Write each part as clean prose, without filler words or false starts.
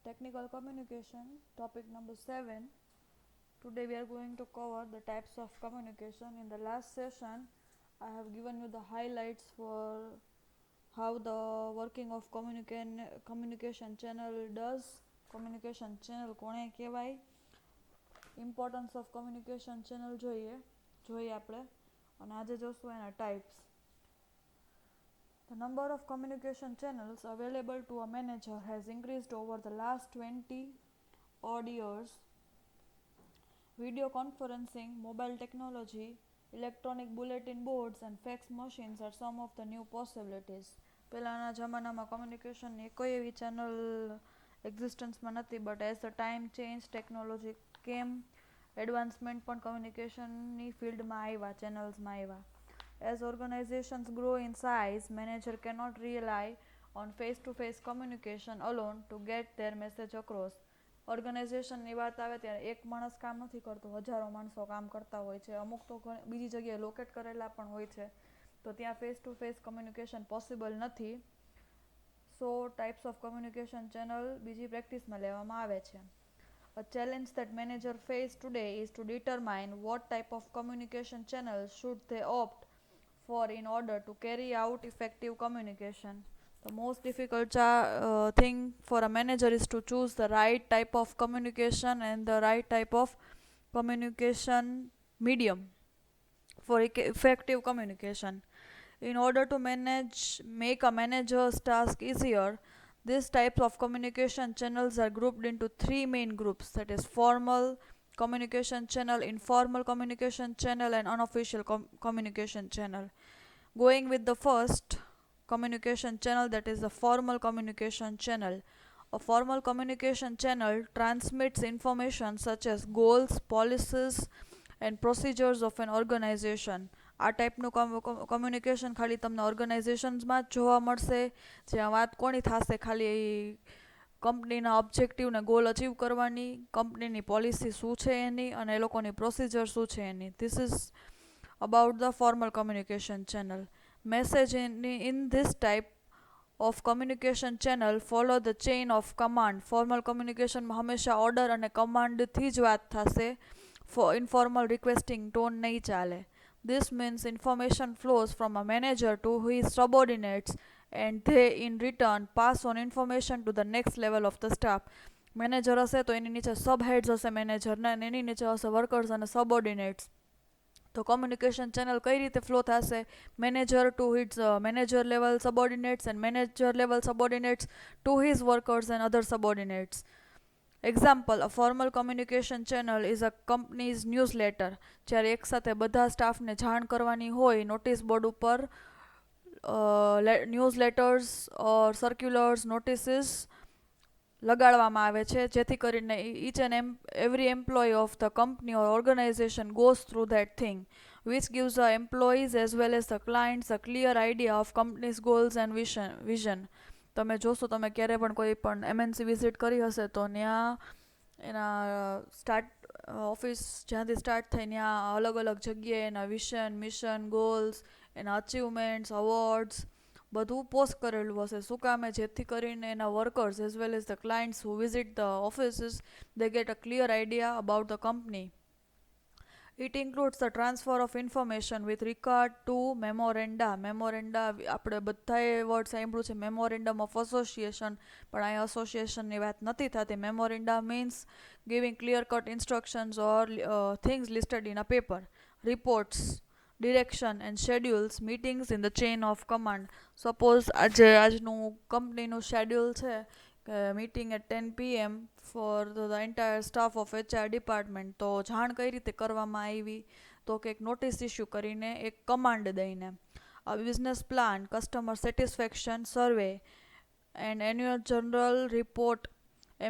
Technical communication, topic number 7. Today we are going to cover the types of communication. In the last session, I have given you the highlights for how the working of communication channel does. Communication channel કોને કહેવાય, importance of communication channel જોઈએ આપણે, અને આજે જોશું એના types. The number of communication channels available to a manager has increased over the last 20 odd years. Video conferencing, mobile technology, electronic bulletin boards and fax machines are some of the new possibilities. પહેલાના જમાનામાં કમ્યુનિકેશનની કોઈ એવી channel એક્ઝિસ્ટન્સમાં નથી, but as the time change, technology કેમ, advancement પણ કમ્યુનિકેશનની ફિલ્ડમાં આવ્યા, ચેનલ્સમાં આવ્યા. As organizations grow in size, manager cannot rely on face-to-face communication alone to get their message across. ઓર્ગેનાઇઝેશનની વાત આવે ત્યારે એક માણસ કામ નથી કરતો, હજારો માણસો કામ કરતા હોય છે. અમુક તો બીજી જગ્યાએ લોકેટ કરેલા પણ હોય છે, તો ત્યાં face to face communication possible નથી. સો ટાઈપ્સ ઓફ કમ્યુનિકેશન ચેનલ બીજી પ્રેક્ટિસમાં લેવામાં આવે છે. A challenge that manager face today is to determine what type of communication channel should they opt for in order to carry out effective communication. The most difficult thing for a manager is to choose the right type of communication and the right type of communication medium for effective communication. In order to make a manager's task easier, these types of communication channels are grouped into three main groups, that is formal communication channel, informal communication channel and unofficial communication channel. Going with the first communication channel, that is the formal communication channel. A formal communication channel transmits information such as goals, policies and procedures of an organization. આ ટાઈપનું communication ખાલી તમને ઓર્ગેનાઇઝેશન્સમાં જ જોવા મળશે, જ્યાં વાત કોની થશે, ખાલી કંપનીના ઓબ્જેક્ટિવ ને ગોલ અચીવ કરવાની, કંપનીની પોલિસી શું છે એની, અને એ લોકોની પ્રોસિજર શું છે એની. This is about the formal communication channel. Message in this type of communication channel follow the chain of command. Formal communication માં હંમેશા ઓર્ડર અને કમાન્ડથી જ વાત થશે. Informal requesting tone નહીં ચાલે. This means information flows from a manager to his subordinates and they in return pass on information to the next level of the staff. Manager હશે તો એની નીચે સબ હેડ્સ હશે મેનેજરના, અને એની નીચે હશે વર્કર્સ અને સબઓર્ડિનેટ્સ. તો કમ્યુનિકેશન ચેનલ કઈ રીતે ફ્લો થશે? Manager to his manager level subordinates and manager level subordinates to his workers and other subordinates. Example, a formal communication channel is a company's newsletter. જ્યારે એકસાથે બધા સ્ટાફને જાણ કરવાની હોય, નોટિસ બોર્ડ ઉપર newsletters or circulars, notices લગાડવામાં આવે છે, જેથી કરીને each and every employee of the company or organization goes through that thing, which gives the employees as well as the clients a clear idea of company's goals and vision. તમે જોશો, તમે ક્યારે પણ કોઈ પણ MNC વિઝિટ કરી હશે તો ત્યાં એના ઓફિસ જ્યાંથી સ્ટાર્ટ થાય ત્યાં અલગ અલગ જગ્યાએ એના વિઝન, મિશન, ગોલ્સ, એના અચીવમેન્ટ્સ, અવોર્ડ્સ બધું પોસ્ટ કરેલું હશે. શું કામે? જેથી કરીને એના workers as well as the clients who visit the offices, they get a clear idea about the company. It includes the transfer of information with regard to memoranda. Memoranda આપણે બધાએ વર્ડ સાંભળ્યું છે, મેમોરેન્ડમ ઓફ એસોસિએશન, પણ અહીં એસોસિએશનની વાત નથી થતી. Memoranda means giving clear cut instructions or things listed in a paper. Reports, direction and schedules, meetings in the chain of command. Suppose આજનું કંપનીનું શેડ્યુલ છે કે meeting at 10 PM for the entire staff of HR department, તો જાણ કઈ રીતે કરવામાં આવી? તો કે એક નોટિસ ઇસ્યુ કરીને, એક કમાન્ડ દઈને. A business plan, customer satisfaction survey and annual general report,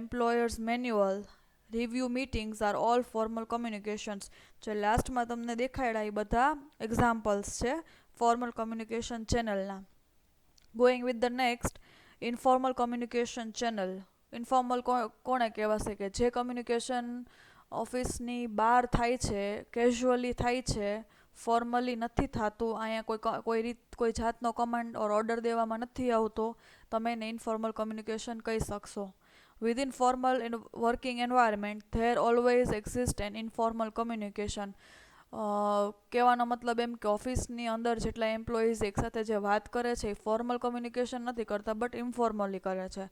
employers manual, review meetings are all formal communications. જે લાસ્ટમાં તમને દેખાડ્યા એ બધા એક્ઝામ્પલ્સ છે ફોર્મલ કમ્યુનિકેશન ચેનલના. Going with the next, informal communication channel. Informal કોણે કહેવાશે? કે જે કમ્યુનિકેશન ઓફિસની બહાર થાય છે, કેઝ્યુઅલી થાય છે, ફોર્મલી નથી થતું, અહીંયા કોઈ જાતનો કમાન્ડ ઓર ઓર્ડર દેવામાં નથી આવતો, તમે એને ઇન્ફોર્મલ કમ્યુનિકેશન કહી શકશો. Within formal working environment, there always exists an informal communication. કહેવાનો મતલબ એમ કે ઓફિસની અંદર જેટલા એમ્પ્લોઈઝ એકસાથે જે વાત કરે છે એ ફોર્મલ કમ્યુનિકેશન નથી કરતા બટ ઇન્ફોર્મલી કરે છે.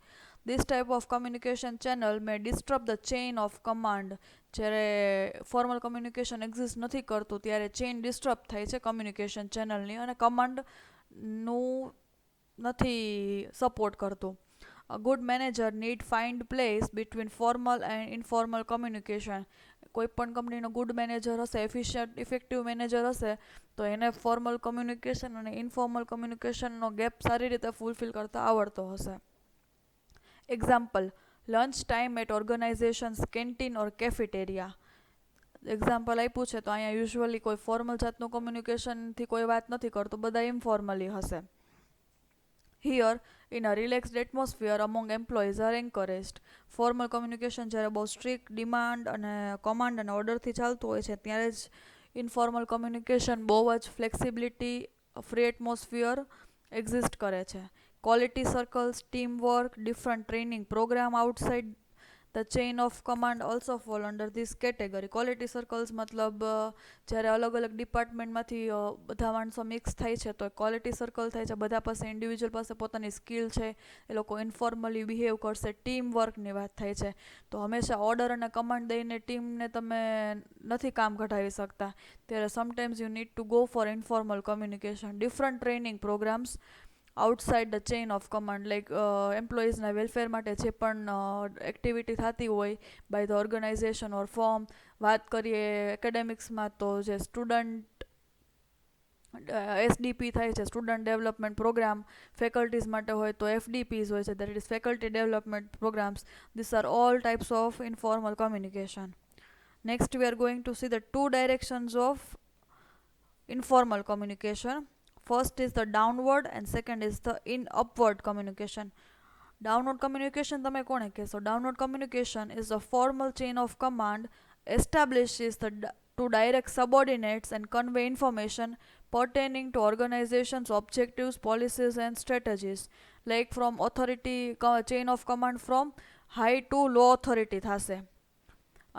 This type of communication channel May disturb the chain of command. જ્યારે ફોર્મલ કમ્યુનિકેશન એક્ઝિસ્ટ નથી કરતું ત્યારે ચેઇન ડિસ્ટર્બ થાય છે કમ્યુનિકેશન ચેનલની અને કમાન્ડનું નથી સપોર્ટ કરતું. A good manager need find place between formal and informal communication. કોઈ પણ કંપનીનો ગુડ મેનેજર હશે, એફિશિયન્ટ ઇફેક્ટિવ મેનેજર હશે તો એને ફોર્મલ કમ્યુનિકેશન અને ઇન્ફોર્મલ કમ્યુનિકેશનનો ગેપ સારી રીતે ફૂલફિલ કરતા આવડતો હશે. Example, lunch time at organisations canteen or cafeteria. Example આપ્યું છે તો અહીંયા યુઝ્યુઅલી કોઈ ફોર્મલ જાતનું કમ્યુનિકેશનથી કોઈ વાત નથી કરતું, બધા ઇન્ફોર્મલી હશે. Here, in a relaxed atmosphere among employees are encouraged. Formal communication જ્યારે બહુ સ્ટ્રિક્ટ ડિમાન્ડ અને કમાન્ડ અને ઓર્ડરથી ચાલતું હોય છે ત્યારે જ ઇન્ફોર્મલ કમ્યુનિકેશન બહુ જ ફ્લેક્સિબિલિટી, ફ્રી એટમોસ્ફિયર એક્ઝિસ્ટ કરે છે. Quality circles, team work, different training programme outside the chain of command also fall under this category. Quality circles મતલબ જ્યારે અલગ અલગ ડિપાર્ટમેન્ટમાંથી બધા માણસો મિક્સ થાય છે તો ક્વોલિટી સર્કલ થાય છે. બધા પાસે ઇન્ડિવિજ્યુઅલ પાસે પોતાની સ્કિલ છે, એ લોકો ઇન્ફોર્મલી બિહેવ કરશે. ટીમ વર્કની વાત થાય છે તો હંમેશા ઓર્ડર અને કમાન્ડ દઈને ટીમને તમે નથી કામ કઢાવી શકતા. ત્યારે sometimes you need to go for informal communication. Different training programmes outside the chain of command, like એમ્પ્લોઈઝના વેલફેર માટે જે પણ એક્ટિવિટી થતી હોય by the organisation or form. વાત કરીએ એકેડેમિક્સમાં તો જે સ્ટુડન્ટ એસડીપી થાય છે, સ્ટુડન્ટ ડેવલપમેન્ટ પ્રોગ્રામ. ફેકલ્ટીઝ માટે હોય તો એફડીપીઝ હોય છે, that is faculty development programmes. This are all types of informal communication. Next we are going to see the two directions of informal communication. First is the downward and second is the upward communication. Downward communication તમે કોને કહેશો? Downward communication is a formal chain of command establishes to direct subordinates and convey information pertaining to organizations, objectives, policies and strategies. Like from authority, chain of command from high to low authority થશે.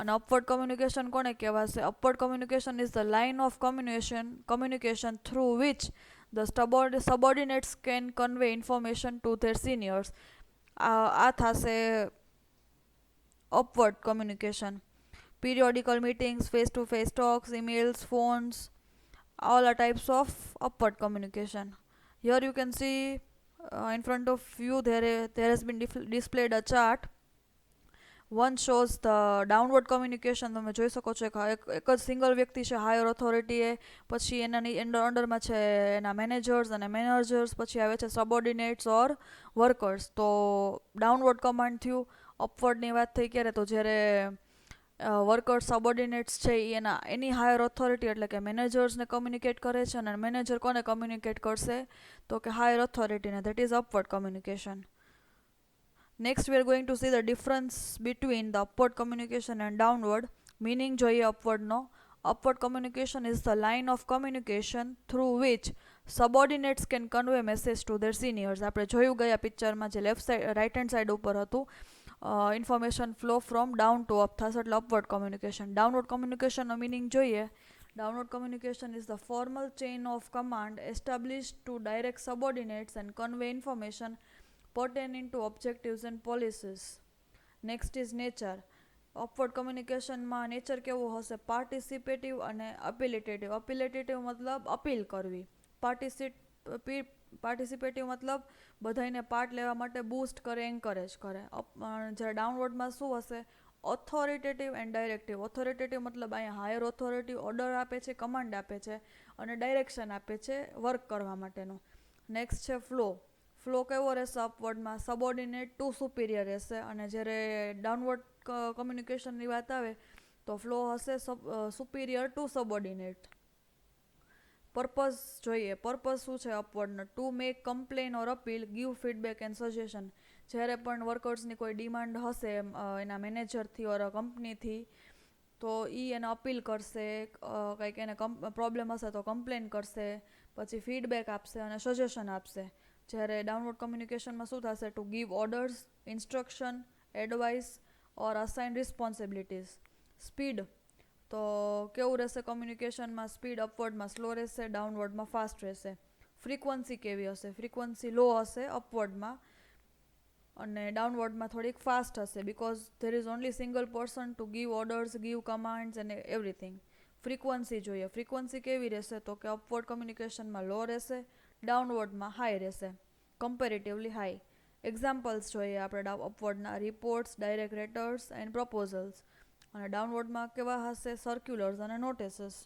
અને upward communication કોને કહેવાશે? Upward communication is the line of communication through which the subordinates can convey information to their seniors. આ થશે upward communication. Periodical meetings, face-to-face talks, emails, phones, all are types of upward communication. Here you can see in front of you there has been displayed a chart. One shows the downward communication. તમે જોઈ શકો છો એક જ single વ્યક્તિ છે higher ઓથોરિટીએ, પછી એના અંડરમાં છે એના મેનેજર્સ અને મેનેજર્સ, પછી આવે છે સબોર્ડિનેટ્સ ઓર વર્કર્સ. તો ડાઉનવર્ડ કમાન્ડ થયું. અપવર્ડની વાત થઈ ક્યારે? તો જ્યારે વર્કર્સ સબોર્ડિનેટ્સ છે એની હાયર ઓથોરિટી એટલે કે મેનેજર્સને કમ્યુનિકેટ કરે છે અને મેનેજર કોને કમ્યુનિકેટ કરશે? તો કે હાયર ઓથોરિટીને. That is upward communication. Next we are going to see the difference between the upward communication and downward. Meaning જોઈએ upward નો. Upward communication is the line of communication through which subordinates can convey message to their seniors. આપણે જોયું ગયા પિક્ચરમાં જે left side right hand side ઉપર હતું, information flow from down to up થશે એટલે અપવર્ડ કમ્યુનિકેશન. ડાઉનવર્ડ કમ્યુનિકેશનનો મિનિંગ જોઈએ. Downward communication is the formal chain of command established to direct subordinates and convey information pertaining to objectives and policies. Next is nature. Upward communicationમાં nature કેવું હશે? પાર્ટિસિપેટિવ અને અપિલેટેટિવ. અપિલેટેટિવ મતલબ appeal કરવી. પાર્ટિસિપેટિવ મતલબ બધાને પાર્ટ લેવા માટે બૂસ્ટ કરે, એન્કરેજ કરે. જ્યારે ડાઉનવર્ડમાં શું હશે? ઓથોરિટેટિવ એન્ડ ડાયરેક્ટિવ. ઓથોરિટેટિવ મતલબ અહીંયા હાયર ઓથોરિટી ઓર્ડર આપે છે, કમાન્ડ આપે છે અને ડાયરેક્શન આપે છે વર્ક કરવા માટેનું. નેક્સ્ટ છે ફ્લો. ફ્લો કેવો રહેશે અપવર્ડમાં? સબોર્ડિનેટ ટુ સુપિરિયર રહેશે. અને જ્યારે ડાઉનવર્ડ કમ્યુનિકેશનની વાત આવે તો ફ્લો હશે સુપિરિયર ટુ સબોર્ડિનેટ. પર્પઝ જોઈએ. પર્પઝ શું છે અપવર્ડનો? To make complain or appeal, give feedback and suggestion. જ્યારે પણ વર્કર્સની કોઈ ડિમાન્ડ હશે એના મેનેજરથી ઓર કંપનીથી તો એને અપીલ કરશે, કંઈક એને પ્રોબ્લેમ હશે તો કમ્પ્લેન કરશે, પછી ફીડબેક આપશે અને સજેશન આપશે. જ્યારે ડાઉનવર્ડ કમ્યુનિકેશનમાં શું થશે? To give orders, instruction, advice or assign responsibilities. Speed, તો કેવું રહેશે કમ્યુનિકેશનમાં? સ્પીડ અપવર્ડમાં સ્લો રહેશે, ડાઉનવર્ડમાં ફાસ્ટ રહેશે. ફ્રીક્વન્સી કેવી હશે? ફ્રીક્વન્સી લો હશે અપવર્ડમાં, અને ડાઉનવર્ડમાં થોડીક ફાસ્ટ હશે, because there is only single person to give orders, give commands and everything. Frequency જોઈએ. ફ્રીક્વન્સી કેવી રહેશે? તો કે અપવર્ડ કમ્યુનિકેશનમાં લો રહેશે, ડાઉનવર્ડમાં હાઈ રહેશે, કમ્પેરેટિવલી હાઈ. એક્ઝામ્પલ્સ જોઈએ આપણે અપવર્ડના: રિપોર્ટ્સ, ડાયરેક્ટ લેટર્સ એન્ડ પ્રપોઝલ્સ. અને ડાઉનવર્ડમાં કેવા હશે? સર્ક્યુલર્સ અને નોટિસીસ.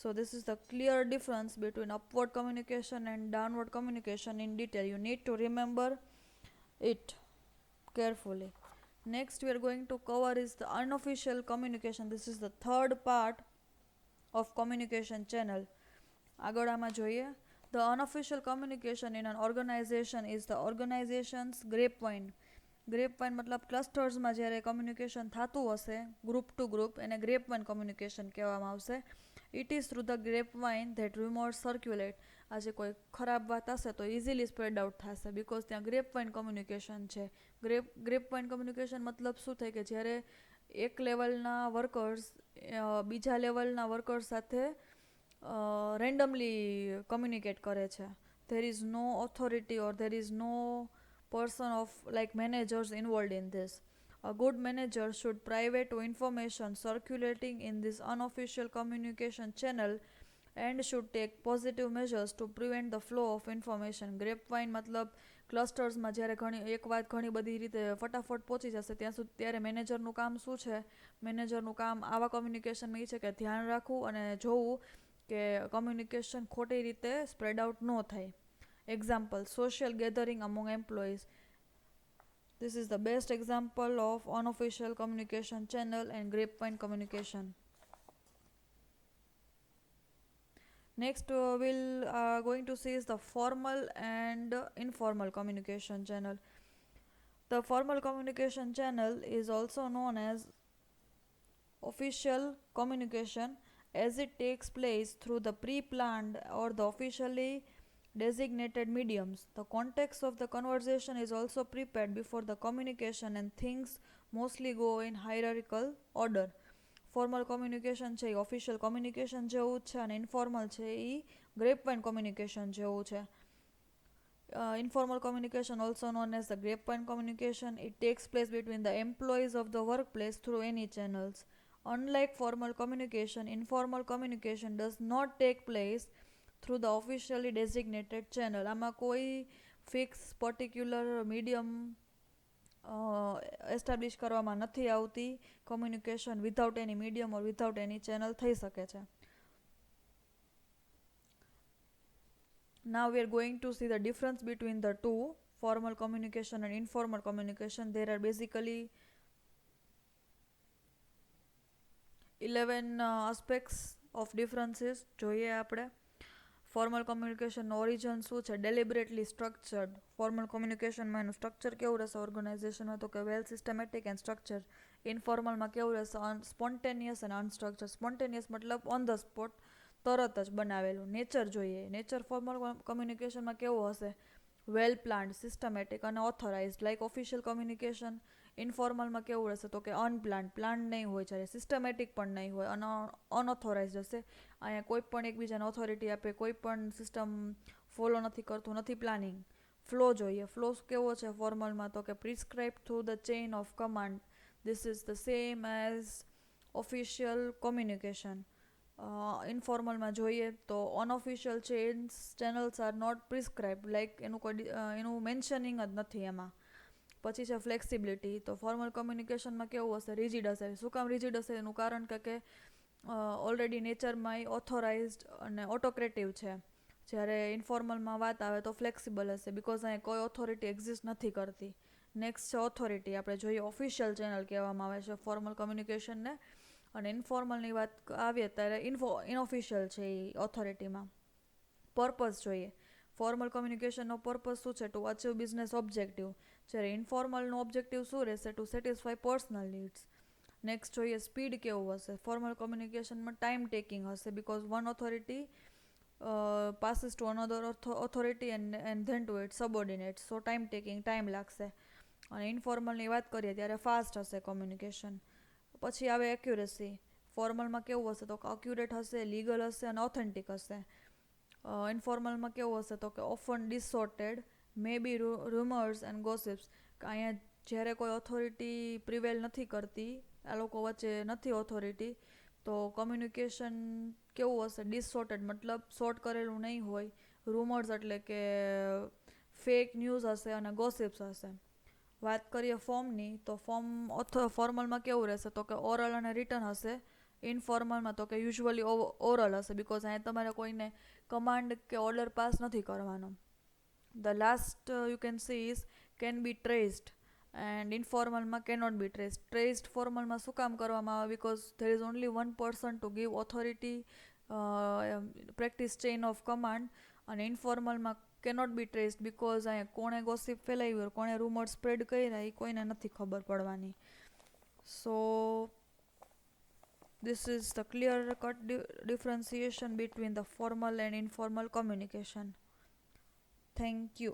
So this is the clear difference between upward communication and downward communication in detail. You need to remember it carefully. Next we are going to cover is the unofficial communication. This is the third part of communication channel. આગળ આમાં જોઈએ. The unofficial communication in an organization is the organization's grapevine. ગ્રેપવાઇન મતલબ ક્લસ્ટર્સમાં જ્યારે communication થતું હશે group two group, એને ગ્રેપવાઇન communication કહેવામાં આવશે. It is through the grapevine that rumours circulate. આજે કોઈ ખરાબ વાત હશે તો ઇઝીલી સ્પ્રેડ આઉટ થશે, બિકોઝ ત્યાં ગ્રેપવાઇન કમ્યુનિકેશન છે. ગ્રેપવાઇન કમ્યુનિકેશન મતલબ શું થાય? કે જ્યારે એક લેવલના વર્કર્સ બીજા લેવલના વર્કર્સ સાથે રેન્ડમલી કમ્યુનિકેટ કરે છે. There is no authority or there is no person of like managers involved in this. A good manager should private to information circulating in this unofficial communication channel and should take positive measures to prevent the flow of information. Grapevine મતલબ ક્લસ્ટર્સમાં જ્યારે એક વાત ઘણી બધી રીતે ફટાફટ પહોંચી જશે ત્યારે મેનેજરનું કામ શું છે? મેનેજરનું કામ આવા કમ્યુનિકેશનમાં એ છે કે ધ્યાન રાખવું અને જોવું કે કમ્યુનિકેશન ખોટી રીતે સ્પ્રેડ આઉટ ન થાય. Example: social gathering among employees. This is the best example of unofficial communication channel and grapevine communication. Next we'll going to see is the formal and informal communication channel. The formal communication channel is also known as official communication, as it takes place through the pre-planned or the officially designated mediums. The context of the conversation is also prepared before the communication and things mostly go in hierarchical order. Formal communication છે એ official communication જેવું જ છે, અને informal છે એ ગ્રેપવાઇન communication જેવું છે. Informal communication, also known as the grapevine communication, it takes place between the employees of the workplace through any channels. Unlike formal communication, informal communication does not take place through the officially designated channel. આમાં કોઈ fix particular medium establish કરવામાં નથી આવતી. Communication without એની medium ઓર without એની channel થઈ શકે છે. Now we are going to see the difference between the two, formal communication and informal communication. There are basically 11 aspects of differences. જોઈએ આપણે. Formal કમ્યુનિકેશનનો origin શું છે? Deliberately structured. ફોર્મલ કમ્યુનિકેશનમાં એનું structure કેવું રહેશે ઓર્ગેનાઇઝેશનમાં? તો કે વેલ સિસ્ટમેટિક એન્ડ સ્ટ્રક્ચર. ઇન્ફોર્મલમાં કેવું રહેશે? સ્પોન્ટેનિયસ અને અનસ્ટ્રક્ચર. સ્પોન્ટેનિયસ મતલબ ઓન ધ સ્પોટ, તરત જ બનાવેલું. નેચર જોઈએ. નેચર ફોર્મલ કમ્યુનિકેશનમાં કેવું હશે? વેલ પ્લાન્ડ, સિસ્ટમેટિક અને ઓથોરાઇઝડ. Like official communication. ઇન્ફોર્મલમાં કેવું રહેશે? તો કે અનપ્લાન્ડ, પ્લાન નહીં હોય, જ્યારે સિસ્ટમેટિક પણ નહીં હોય, અને અનઓથોરાઇઝડ હશે. અહીંયા કોઈ પણ એકબીજાને ઓથોરિટી આપે, કોઈ પણ સિસ્ટમ ફોલો નથી કરતું, નથી પ્લાનિંગ. ફ્લો જોઈએ. ફ્લો કેવો છે ફોર્મલમાં? તો કે prescribe through the chain of command. This is the same as official communication. ઇન્ફોર્મલમાં જોઈએ તો unofficial channels are not prescribe, like એનું મેન્શનિંગ જ નથી એમાં. પછી છે ફ્લેક્સિબિલિટી. તો ફોર્મલ કમ્યુનિકેશનમાં કેવું હશે? રિજિડ હશે. શું કામ રિજિડ હશે? એનું કારણ કે ઓલરેડી નેચરમાં એ ઓથોરાઇઝડ અને ઓટોક્રેટિવ છે. જ્યારે ઇન્ફોર્મલમાં વાત આવે તો ફ્લેક્સિબલ હશે, બિકોઝ અહીંયા કોઈ ઓથોરિટી એક્ઝિસ્ટ નથી કરતી. નેક્સ્ટ છે ઓથોરિટી. આપણે જોઈએ ઓફિશિયલ ચેનલ કહેવામાં આવે છે ફોર્મલ કમ્યુનિકેશનને, અને ઇન્ફોર્મલની વાત આવીએ ત્યારે ઇનઓફિશિયલ છે એ ઓથોરિટીમાં. પર્પઝ જોઈએ. ફોર્મલ કમ્યુનિકેશનનો પર્પઝ શું છે? To achieve business objective. જ્યારે ઇન્ફોર્મલનો ઓબ્જેક્ટિવ શું રહેશે? To satisfy personal needs. Next જોઈએ સ્પીડ કેવું હશે? ફોર્મલ કમ્યુનિકેશનમાં ટાઈમ ટેકિંગ હશે, because one authority passes to another authority and then to its subordinates. So time taking, time લાગશે. અને ઇન્ફોર્મલની વાત કરીએ ત્યારે ફાસ્ટ હશે કોમ્યુનિકેશન. પછી આવે એક્યુરેસી. ફોર્મલમાં કેવું હશે તો કે અક્યુરેટ હશે, લીગલ હશે અને ઓથેન્ટિક હશે. ઇન્ફોર્મલમાં કેવું હશે તો કે often distorted, may be rumours and gossips. અહીંયા જ્યારે કોઈ ઓથોરિટી પ્રિવેલ નથી કરતી, આ લોકો વચ્ચે નથી ઓથોરિટી, તો કમ્યુનિકેશન કેવું હશે ડિસોર્ટેડ, મતલબ શોર્ટ કરેલું નહીં હોય. રૂમર્સ એટલે કે ફેક ન્યૂઝ હશે અને ગોસિપ્સ હશે. વાત કરીએ ફોર્મની તો ફોર્મલમાં કેવું રહેશે તો કે ઓરલ અને રિટન હશે. ઇનફોર્મલમાં તો કે યુઝ્યુઅલી ઓરલ હશે, બિકોઝ અહીંયા તમારે કોઈને કમાન્ડ કે ઓર્ડર પાસ નથી કરવાનો. The last you can see is can be traced and ઇનફોર્મલમાં કેનોટ બી ટ્રેસ્ડ. ટ્રેસ્ડ ફોર્મલમાં શું કામ કરવામાં આવે? Because there is only one person to give authority, practice chain of command. અને ઇનફોર્મલમાં કેનોટ બી ટ્રેસ્ડ બિકોઝ અહીંયા કોણે ગોસિપ ફેલાવ્યું, કોણે રૂમર સ્પ્રેડ કર્યા એ કોઈને નથી ખબર પડવાની. સો this is the clear cut differentiation between the formal and informal communication. Thank you.